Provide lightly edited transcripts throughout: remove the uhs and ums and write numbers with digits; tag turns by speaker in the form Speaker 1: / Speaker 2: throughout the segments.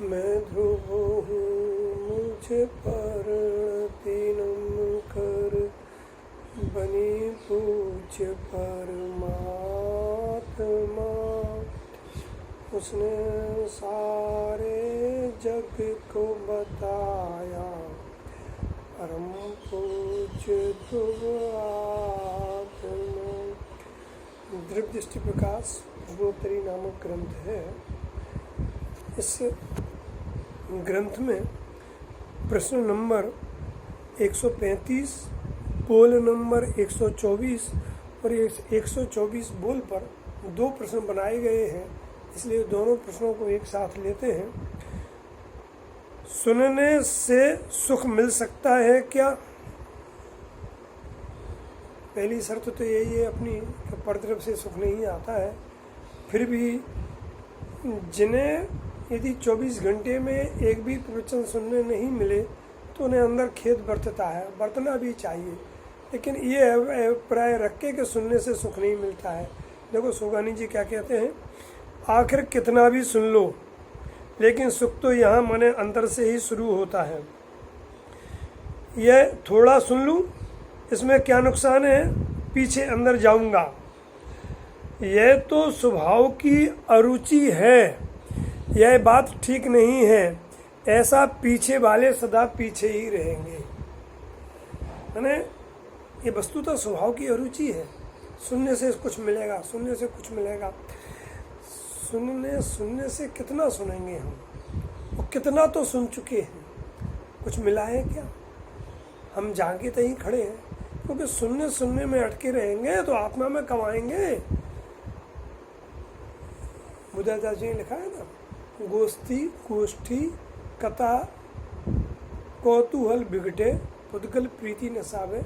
Speaker 1: मैं ध्रुव हूँ मुझे परिणतिनम कर, बनी पूज्य परमात्मा। उसने सारे जग को बताया, परम पूज्य ध्रुव आत्मा। ध्रुव दृष्टि प्रकाश प्रश्नोत्तरी नामक ग्रंथ है। इस ग्रंथ में प्रश्न नंबर 135, बोल नंबर 124 और 124 बोल पर 2 प्रश्न बनाए गए हैं, इसलिए दोनों प्रश्नों को एक साथ लेते हैं। सुनने से सुख मिल सकता है क्या? पहली शर्त तो यही है अपनी कि पर तरफ से सुख नहीं आता है। फिर भी जिन्हें यदि 24 घंटे में एक भी प्रवचन सुनने नहीं मिले तो उन्हें अंदर खेद बरतता है, बरतना भी चाहिए, लेकिन ये अभिप्राय रख के कि सुनने से सुख नहीं मिलता है। देखो सुगानी जी क्या कहते हैं, आखिर कितना भी सुन लो लेकिन सुख तो यहाँ मने अंदर से ही शुरू होता है। यह थोड़ा सुन लूँ इसमें क्या नुकसान है, पीछे अंदर जाऊंगा। यह तो स्वभाव की अरुचि है, यह बात ठीक नहीं है। ऐसा पीछे वाले सदा पीछे ही रहेंगे। मैंने ये वस्तु तो स्वभाव की अरुचि है। सुनने से कुछ मिलेगा, सुनने से कुछ मिलेगा। सुनने से कितना सुनेंगे हम, और कितना तो सुन चुके हैं, कुछ मिला है क्या? हम जागे तो ही खड़े हैं, क्योंकि सुनने में अटके रहेंगे तो आत्मा में कमाएंगे। बुद्धाचार्य जी ने लिखा है ना, गोष्ठी कथा कौतूहल बिगटे, पुद्गल प्रीति न सावे,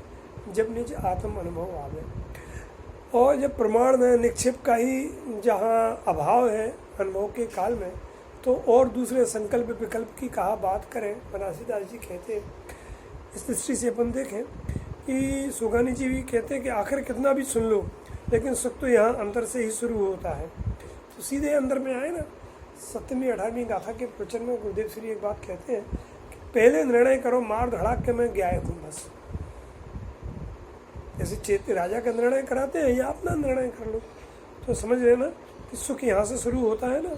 Speaker 1: जब निज आत्म अनुभव आवे। और जब प्रमाण में निक्षेप का ही जहाँ अभाव है अनुभव के काल में, तो और दूसरे संकल्प विकल्प की कहा बात करें। बनारसीदास जी कहते हैं, इस दृष्टि से अपन देखें कि सुगानी जी भी कहते हैं कि आखिर कितना भी सुन लो लेकिन सुख तो यहाँ अंदर से ही शुरू होता है। तो सीधे अंदर में आए ना। 7वीं 18वीं गाथा के प्रवचन में गुरुदेव श्री एक बात कहते हैं कि पहले निर्णय करो, मार धड़ाक के मैं गायक हूँ बस। जैसे चेत राजा का निर्णय कराते हैं या अपना निर्णय कर लो, तो समझ लेना कि सुख यहाँ से शुरू होता है ना।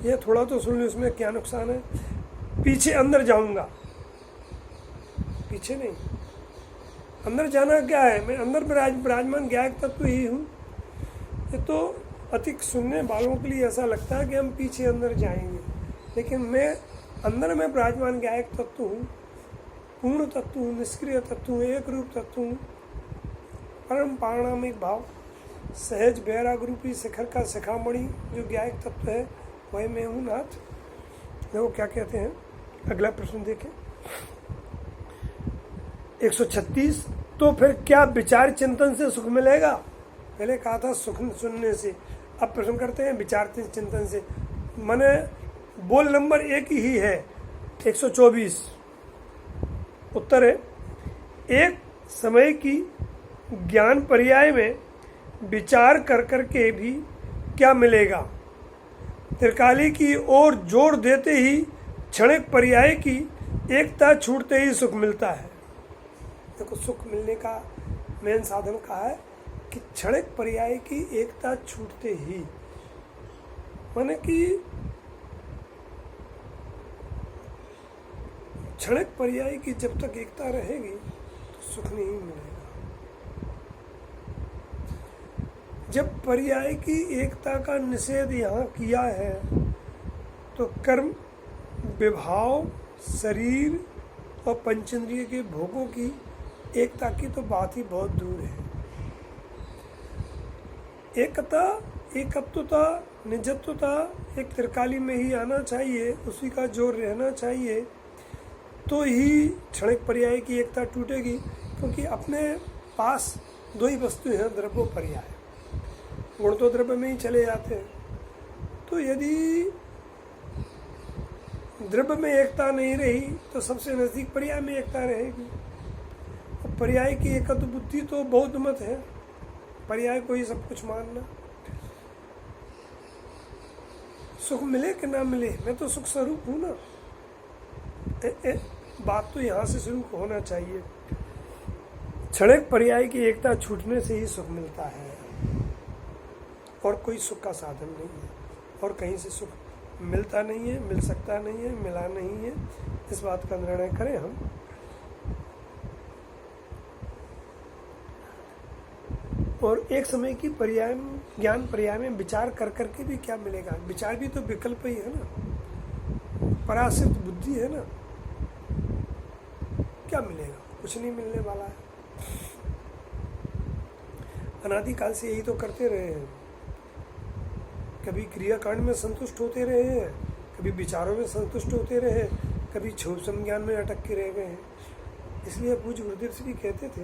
Speaker 1: ये थोड़ा तो सुन लो, इसमें क्या नुकसान है, पीछे अंदर जाऊंगा, पीछे नहीं। अंदर जाना क्या है, मैं अंदर विराजमान गायक तत्व ही हूँ। ये तो अधिक सुनने वालों के लिए ऐसा लगता है कि हम पीछे अंदर जाएंगे, लेकिन मैं अंदर में विराजमान गायक तत्व हूँ, पूर्ण तत्व हूँ, निष्क्रिय तत्व हूँ, एक रूप तत्व हूँ, परम पारणामिक भाव, सहज बैराग रूपी शिखर का शिखामणि जो गायक तत्व है वही मैं हूँ नाथ। देखो क्या कहते हैं, अगला प्रश्न देखें 136। तो फिर क्या विचार चिंतन से सुख मिलेगा? पहले कहा था सुख सुनने से, अब प्रश्न करते हैं विचार चिंतन से। माने बोल नंबर 1 ही है 124। उत्तर है, एक समय की ज्ञान पर्याय में विचार कर के भी क्या मिलेगा? त्रिकाली की ओर जोड़ देते ही क्षणिक पर्याय की एकता छूटते ही सुख मिलता है। देखो सुख मिलने का मेन साधन कहा है कि क्षणिक पर्याय की एकता छूटते ही, माने कि क्षणिक पर्याय की जब तक एकता रहेगी तो सुख नहीं मिलेगा। जब पर्याय की एकता का निषेध यहाँ किया है तो कर्म, विभाव, शरीर और पंचेंद्रिय के भोगों की एकता की तो बात ही बहुत दूर है। एकता, एकत्वता, निजत्वता एक त्रिकाली में ही आना चाहिए, उसी का जोर रहना चाहिए, तो ही क्षणिक पर्याय की एकता टूटेगी। क्योंकि अपने पास 2 ही वस्तु हैं, द्रव्य पर्याय, गुण तो द्रव्य में ही चले जाते हैं। तो यदि द्रव्य में एकता नहीं रही तो सबसे नजदीक पर्याय में एकता रहेगी। पर्याय की एकत्व बुद्धि तो बौद्ध मत है, पर्याय को ही सब कुछ मानना। सुख मिले कि ना मिले, मैं तो सुख स्वरूप हूँ ना। बात तो यहाँ से शुरू होना चाहिए। क्षणिक पर्याय की एकता छूटने से ही सुख मिलता है, और कोई सुख का साधन नहीं है, और कहीं से सुख मिलता नहीं है, मिल सकता नहीं है, मिला नहीं है। इस बात का निर्णय करें हम। और एक समय की पर्याय ज्ञान पर्याय में विचार कर करके भी क्या मिलेगा? विचार भी तो विकल्प ही है ना, परासित बुद्धि है ना। क्या मिलेगा? कुछ नहीं मिलने वाला है। अनादिकाल से यही तो करते रहे हैं। कभी क्रियाकांड में संतुष्ट होते रहे हैं, कभी विचारों में संतुष्ट होते रहे, कभी क्षोभ संज्ञान में अटक के रह गए हैं। इसलिए पूज्य गुरुदेव श्री कहते थे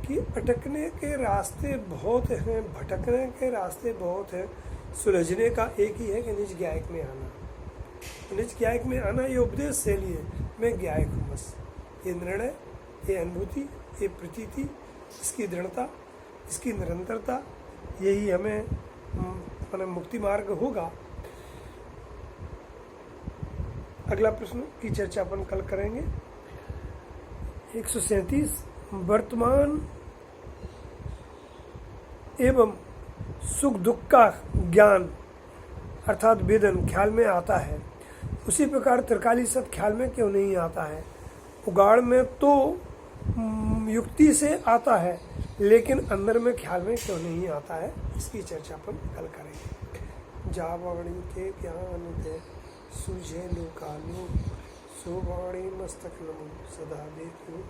Speaker 1: कि अटकने के रास्ते बहुत हैं, भटकने के रास्ते बहुत हैं, सुलझने का एक ही है कि निज ज्ञायक में आना। निज ज्ञायक में आना ये उपदेश से लिए मैं ज्ञायक हूँ, बस ये निर्णय, ये अनुभूति, ये प्रतीति, इसकी दृढ़ता, इसकी निरंतरता, यही हमें मुक्ति मार्ग होगा। अगला प्रश्न की चर्चा अपन कल करेंगे। 137 वर्तमान एवं सुख दुख का ज्ञान अर्थात वेदन ख्याल में आता है, उसी प्रकार त्रिकाली सत ख्याल में क्यों नहीं आता है? उगाड़ में तो युक्ति से आता है, लेकिन अंदर में ख्याल में क्यों नहीं आता है? इसकी चर्चा अपन कल करेंगे। जावाणी के ज्ञान दे सूझे लोकालोक, सो वाणी मस्तक नमो सदा देखो।